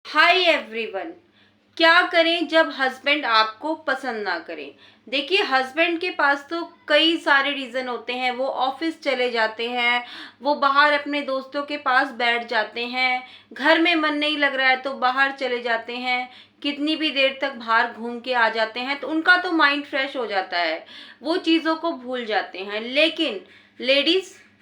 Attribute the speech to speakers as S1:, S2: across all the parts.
S1: Hi everyone. क्या करें जब हस्बैंड आपको पसंद ना करें। देखिए, हस्बैंड के पास तो कई सारे रीज़न होते हैं। वो ऑफिस चले जाते हैं, वो बाहर अपने दोस्तों के पास बैठ जाते हैं, घर में मन नहीं लग रहा है तो बाहर चले जाते हैं, कितनी भी देर तक बाहर घूम के आ जाते हैं तो उनका तो माइंड फ्रेश हो जाता है, वो चीज़ों को भूल जाते हैं। लेकिन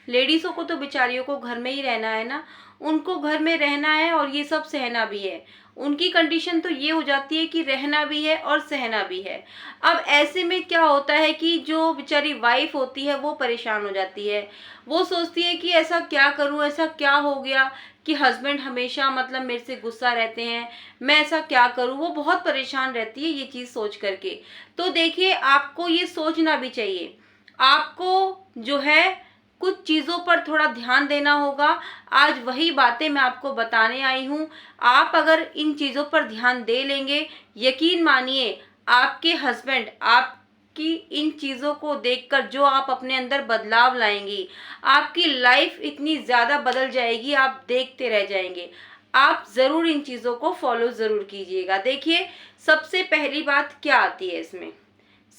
S1: लेडीज़ों को तो बेचारियों को घर में ही रहना है ना, उनको घर में रहना है और ये सब सहना भी है। उनकी कंडीशन तो ये हो जाती है कि रहना भी है और सहना भी है। अब ऐसे में क्या होता है कि जो बेचारी वाइफ होती है वो परेशान हो जाती है। वो सोचती है कि ऐसा क्या करूं, ऐसा क्या हो गया कि हस्बैंड हमेशा मतलब मेरे से गुस्सा रहते हैं, मैं ऐसा क्या करूं। वो बहुत परेशान रहती है ये चीज़ सोच करके। तो देखिए, आपको ये सोचना भी चाहिए। आपको जो है कुछ चीज़ों पर थोड़ा ध्यान देना होगा। आज वही बातें मैं आपको बताने आई हूँ। आप अगर इन चीज़ों पर ध्यान दे लेंगे, यकीन मानिए आपके हस्बैंड आपकी इन चीज़ों को देखकर जो आप अपने अंदर बदलाव लाएंगी, आपकी लाइफ इतनी ज़्यादा बदल जाएगी, आप देखते रह जाएंगे। आप ज़रूर इन चीज़ों को फॉलो ज़रूर कीजिएगा। देखिए, सबसे पहली बात क्या आती है इसमें,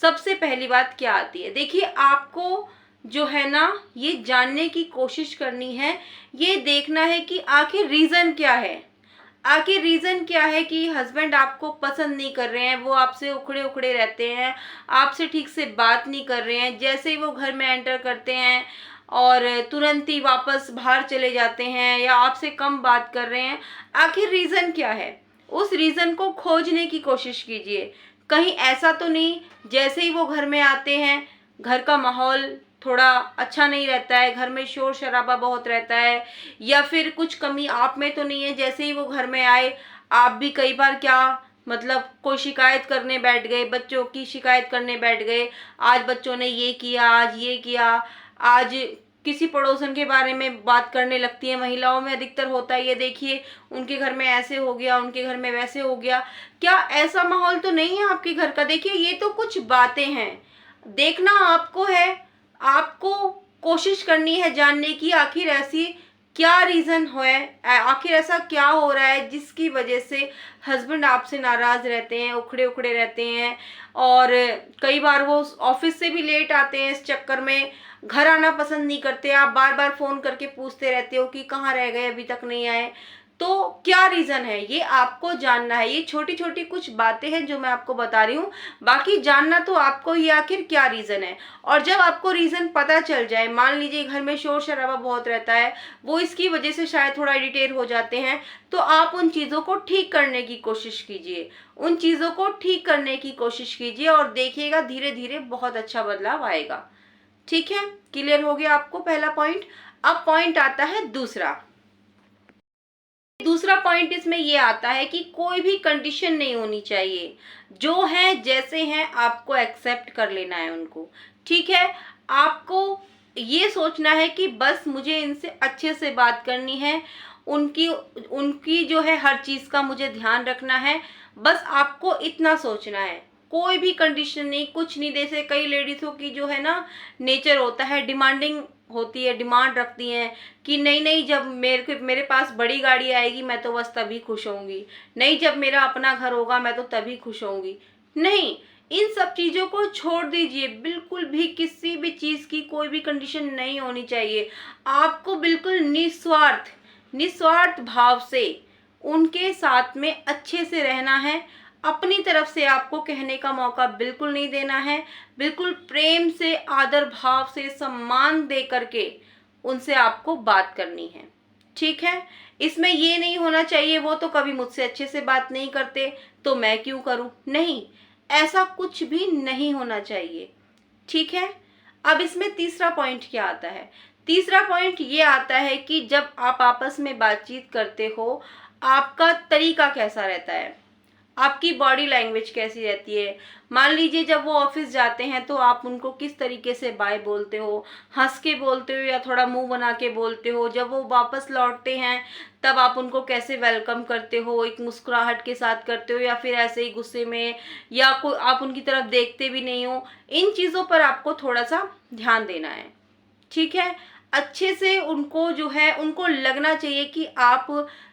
S1: सबसे पहली बात क्या आती है, देखिए आपको जो है ना ये जानने की कोशिश करनी है, ये देखना है कि आखिर रीज़न क्या है। आखिर रीज़न क्या है कि हस्बैंड आपको पसंद नहीं कर रहे हैं, वो आपसे उखड़े उखड़े रहते हैं, आपसे ठीक से बात नहीं कर रहे हैं। जैसे ही वो घर में एंटर करते हैं और तुरंत ही वापस बाहर चले जाते हैं या आपसे कम बात कर रहे हैं, आखिर रीज़न क्या है। उस रीज़न को खोजने की कोशिश कीजिए। कहीं ऐसा तो नहीं जैसे ही वो घर में आते हैं घर का माहौल थोड़ा अच्छा नहीं रहता है, घर में शोर शराबा बहुत रहता है, या फिर कुछ कमी आप में तो नहीं है। जैसे ही वो घर में आए आप भी कई बार क्या मतलब कोई शिकायत करने बैठ गए, बच्चों की शिकायत करने बैठ गए, आज बच्चों ने ये किया, आज ये किया, आज किसी पड़ोसन के बारे में बात करने लगती है। महिलाओं में अधिकतर होता है ये, देखिए उनके घर में ऐसे हो गया, उनके घर में वैसे हो गया। क्या ऐसा माहौल तो नहीं है आपके घर का। देखिए, ये तो कुछ बातें हैं, देखना आपको है। आपको कोशिश करनी है जानने की आखिर ऐसी क्या रीज़न है, आखिर ऐसा क्या हो रहा है जिसकी वजह से हस्बैंड आपसे नाराज़ रहते हैं, उखड़े उखड़े रहते हैं। और कई बार वो ऑफिस से भी लेट आते हैं, इस चक्कर में घर आना पसंद नहीं करते। आप बार बार फ़ोन करके पूछते रहते हो कि कहाँ रह गए, अभी तक नहीं आए। तो क्या रीज़न है ये आपको जानना है। ये छोटी छोटी कुछ बातें हैं जो मैं आपको बता रही हूँ, बाकी जानना तो आपको ही आखिर क्या रीज़न है। और जब आपको रीज़न पता चल जाए, मान लीजिए घर में शोर शराबा बहुत रहता है, वो इसकी वजह से शायद थोड़ा इरिटेट हो जाते हैं, तो आप उन चीज़ों को ठीक करने की कोशिश कीजिए। उन चीज़ों को ठीक करने की कोशिश कीजिए और देखिएगा धीरे धीरे बहुत अच्छा बदलाव आएगा। ठीक है, क्लियर हो गया आपको पहला पॉइंट। अब पॉइंट आता है दूसरा। दूसरा पॉइंट इसमें ये आता है कि कोई भी कंडीशन नहीं होनी चाहिए, जो है जैसे हैं आपको एक्सेप्ट कर लेना है उनको। ठीक है, आपको ये सोचना है कि बस मुझे इनसे अच्छे से बात करनी है, उनकी उनकी जो है हर चीज़ का मुझे ध्यान रखना है, बस आपको इतना सोचना है। कोई भी कंडीशन नहीं, कुछ नहीं। जैसे कई लेडीज़ों की जो है ना नेचर होता है, डिमांडिंग होती है, डिमांड रखती हैं कि नहीं नहीं, जब मेरे पास बड़ी गाड़ी आएगी मैं तो बस तभी खुश होंगी, नहीं जब मेरा अपना घर होगा मैं तो तभी खुश होंगी। नहीं, इन सब चीज़ों को छोड़ दीजिए। बिल्कुल भी किसी भी चीज़ की कोई भी कंडीशन नहीं होनी चाहिए। आपको बिल्कुल निस्वार्थ निस्वार्थ भाव से उनके साथ में अच्छे से रहना है। अपनी तरफ से आपको कहने का मौका बिल्कुल नहीं देना है। बिल्कुल प्रेम से, आदर भाव से, सम्मान दे करके उनसे आपको बात करनी है। ठीक है, इसमें ये नहीं होना चाहिए वो तो कभी मुझसे अच्छे से बात नहीं करते तो मैं क्यों करूं। नहीं, ऐसा कुछ भी नहीं होना चाहिए। ठीक है, अब इसमें तीसरा पॉइंट क्या आता है। तीसरा पॉइंट ये आता है कि जब आप आपस में बातचीत करते हो, आपका तरीका कैसा रहता है, आपकी बॉडी लैंग्वेज कैसी रहती है। मान लीजिए जब वो ऑफिस जाते हैं तो आप उनको किस तरीके से बाय बोलते हो, हंस के बोलते हो या थोड़ा मुंह बना के बोलते हो। जब वो वापस लौटते हैं तब आप उनको कैसे वेलकम करते हो, एक मुस्कुराहट के साथ करते हो या फिर ऐसे ही गुस्से में, या कोई आप उनकी तरफ देखते भी नहीं हो। इन चीज़ों पर आपको थोड़ा सा ध्यान देना है। ठीक है, अच्छे से उनको जो है उनको लगना चाहिए कि आप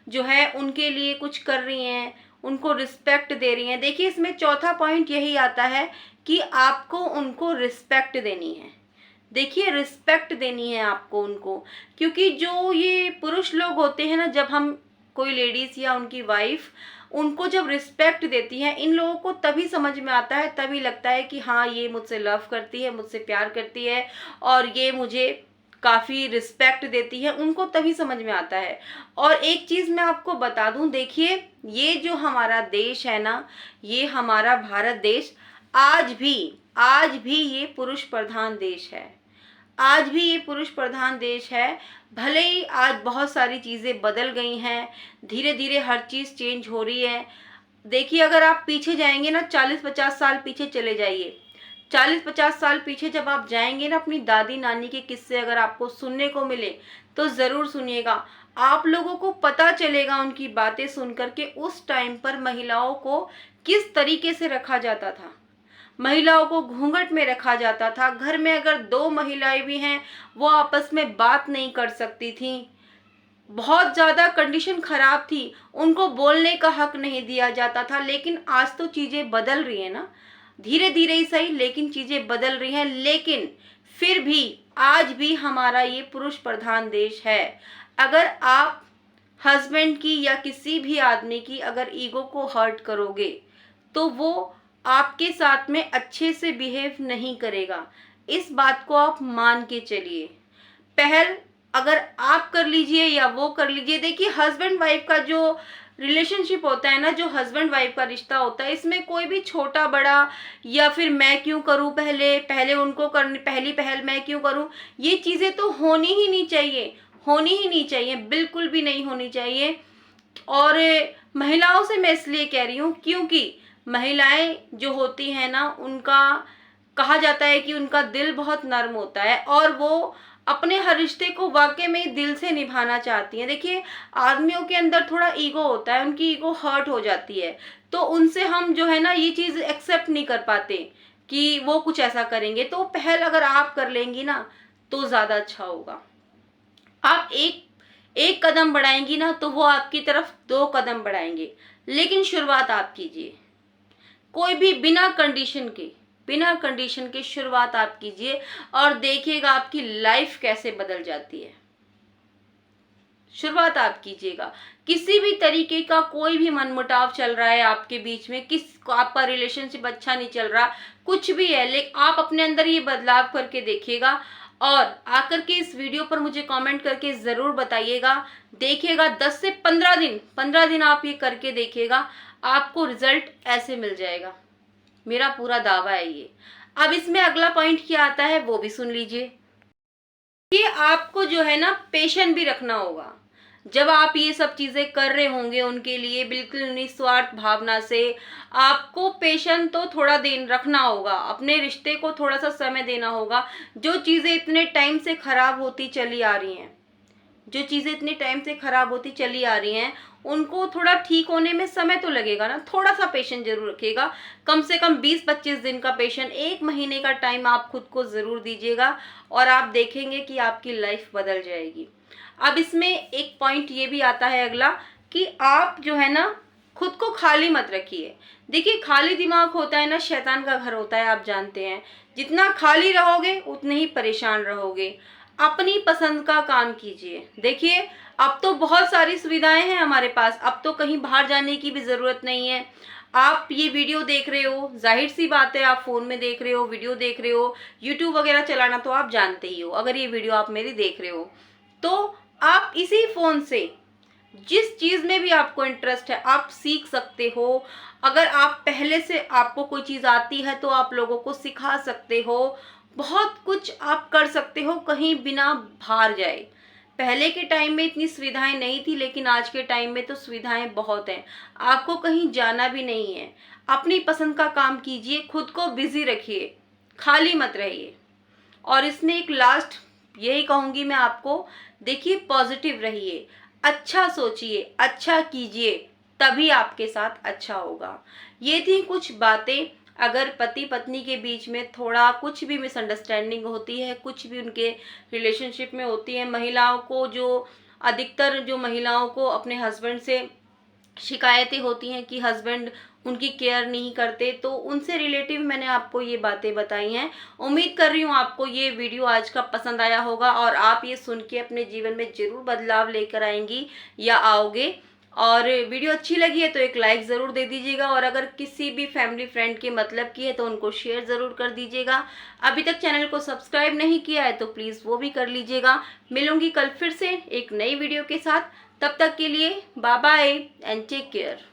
S1: जो है उनके लिए कुछ कर रही हैं, उनको रिस्पेक्ट दे रही हैं। देखिए इसमें चौथा पॉइंट यही आता है कि आपको उनको रिस्पेक्ट देनी है। देखिए रिस्पेक्ट देनी है आपको उनको, क्योंकि जो ये पुरुष लोग होते हैं ना, जब हम कोई लेडीज या उनकी वाइफ उनको जब रिस्पेक्ट देती है, इन लोगों को तभी समझ में आता है, तभी लगता है कि हाँ ये मुझसे लव करती है, मुझसे प्यार करती है और ये मुझे काफ़ी रिस्पेक्ट देती है, उनको तभी समझ में आता है। और एक चीज़ मैं आपको बता दूं, देखिए ये जो हमारा देश है ना, ये हमारा भारत देश आज भी ये पुरुष प्रधान देश है। आज भी ये पुरुष प्रधान देश है। भले ही आज बहुत सारी चीज़ें बदल गई हैं, धीरे धीरे हर चीज़ चेंज हो रही है। देखिए अगर आप पीछे जाएंगे ना, 40-50 साल पीछे चले जाइए, 40-50 साल पीछे जब आप जाएंगे ना, अपनी दादी नानी के किस्से अगर आपको सुनने को मिले तो ज़रूर सुनिएगा। आप लोगों को पता चलेगा उनकी बातें सुन करके उस टाइम पर महिलाओं को किस तरीके से रखा जाता था। महिलाओं को घूंघट में रखा जाता था। घर में अगर 2 महिलाएं भी हैं, वो आपस में बात नहीं कर सकती थी। बहुत ज़्यादा कंडीशन खराब थी, उनको बोलने का हक नहीं दिया जाता था। लेकिन आज तो चीज़ें बदल रही है ना, धीरे धीरे ही सही, लेकिन चीज़ें बदल रही हैं। लेकिन फिर भी आज भी हमारा ये पुरुष प्रधान देश है। अगर आप हस्बैंड की या किसी भी आदमी की अगर ईगो को हर्ट करोगे तो वो आपके साथ में अच्छे से बिहेव नहीं करेगा। इस बात को आप मान के चलिए। पहल अगर आप कर लीजिए या वो कर लीजिए, देखिए हस्बैंड वाइफ का जो रिलेशनशिप होता है ना, जो हस्बैंड वाइफ का रिश्ता होता है, इसमें कोई भी छोटा बड़ा या फिर मैं क्यों करूं, पहले पहले उनको करनी, पहली पहल मैं क्यों करूं, ये चीज़ें तो होनी ही नहीं चाहिए, होनी ही नहीं चाहिए, बिल्कुल भी नहीं होनी चाहिए। और महिलाओं से मैं इसलिए कह रही हूँ क्योंकि महिलाएं जो होती हैं ना, उनका कहा जाता है कि उनका दिल बहुत नर्म होता है और वो अपने हर रिश्ते को वाकई में दिल से निभाना चाहती हैं। देखिए आदमियों के अंदर थोड़ा ईगो होता है, उनकी ईगो हर्ट हो जाती है, तो उनसे हम जो है ना ये चीज़ एक्सेप्ट नहीं कर पाते कि वो कुछ ऐसा करेंगे। तो पहल अगर आप कर लेंगी ना तो ज़्यादा अच्छा होगा। आप एक कदम बढ़ाएंगी ना तो वो आपकी तरफ 2 कदम बढ़ाएंगे, लेकिन शुरुआत आप कीजिए। कोई भी बिना कंडीशन के शुरुआत आप कीजिए और देखिएगा आपकी लाइफ कैसे बदल जाती है। शुरुआत आप कीजिएगा। किसी भी तरीके का कोई भी मनमुटाव चल रहा है आपके बीच में, आपका रिलेशनशिप अच्छा नहीं चल रहा, कुछ भी है, लेकिन आप अपने अंदर ये बदलाव करके देखिएगा और आकर के इस वीडियो पर मुझे कमेंट करके ज़रूर बताइएगा। देखिएगा 10 से 15 दिन आप ये करके देखिएगा, आपको रिजल्ट ऐसे मिल जाएगा, मेरा पूरा दावा है ये। अब इसमें अगला पॉइंट क्या आता है वो भी सुन लीजिए। ये आपको जो है ना पेशेंस भी रखना होगा। जब आप ये सब चीज़ें कर रहे होंगे उनके लिए बिल्कुल निस्वार्थ भावना से, आपको पेशेंस तो थोड़ा दिन रखना होगा, अपने रिश्ते को थोड़ा सा समय देना होगा। जो चीज़ें इतने टाइम से खराब होती चली आ रही हैं, उनको थोड़ा ठीक होने में समय तो लगेगा ना, थोड़ा सा पेशेंस जरूर रखिएगा। कम से कम 20-25 दिन का पेशेंस, 1 महीने का टाइम आप खुद को ज़रूर दीजिएगा और आप देखेंगे कि आपकी लाइफ बदल जाएगी। अब इसमें एक पॉइंट ये भी आता है अगला कि आप जो है ना खुद को खाली मत रखिए। देखिए खाली दिमाग होता है ना शैतान का घर होता है, आप जानते हैं। जितना खाली रहोगे उतने ही परेशान रहोगे। अपनी पसंद का काम कीजिए। देखिए अब तो बहुत सारी सुविधाएं हैं हमारे पास, अब तो कहीं बाहर जाने की भी ज़रूरत नहीं है। आप ये वीडियो देख रहे हो, जाहिर सी बात है आप फ़ोन में देख रहे हो, वीडियो देख रहे हो, यूट्यूब वगैरह चलाना तो आप जानते ही हो। अगर ये वीडियो आप मेरी देख रहे हो तो आप इसी फ़ोन से जिस चीज़ में भी आपको इंटरेस्ट है आप सीख सकते हो। अगर आप पहले से आपको कोई चीज़ आती है तो आप लोगों को सिखा सकते हो। बहुत कुछ आप कर सकते हो कहीं बिना बाहर जाए। पहले के टाइम में इतनी सुविधाएं नहीं थी, लेकिन आज के टाइम में तो सुविधाएं बहुत हैं। आपको कहीं जाना भी नहीं है। अपनी पसंद का काम कीजिए, खुद को बिजी रखिए, खाली मत रहिए। और इसमें एक लास्ट यही कहूँगी मैं आपको, देखिए पॉजिटिव रहिए, अच्छा सोचिए, अच्छा कीजिए, तभी आपके साथ अच्छा होगा। ये थी कुछ बातें अगर पति पत्नी के बीच में थोड़ा कुछ भी मिसअंडरस्टैंडिंग होती है, कुछ भी उनके रिलेशनशिप में होती है, महिलाओं को अधिकतर जो महिलाओं को अपने हस्बैंड से शिकायतें होती हैं कि हस्बैंड उनकी केयर नहीं करते, तो उनसे रिलेटिव मैंने आपको ये बातें बताई हैं। उम्मीद कर रही हूँ आपको ये वीडियो आज का पसंद आया होगा और आप ये सुन के अपने जीवन में ज़रूर बदलाव लेकर आएंगी या आओगे। और वीडियो अच्छी लगी है तो एक लाइक ज़रूर दे दीजिएगा, और अगर किसी भी फैमिली फ्रेंड के मतलब की है तो उनको शेयर ज़रूर कर दीजिएगा। अभी तक चैनल को सब्सक्राइब नहीं किया है तो प्लीज़ वो भी कर लीजिएगा। मिलूंगी कल फिर से एक नई वीडियो के साथ, तब तक के लिए bye bye and take care.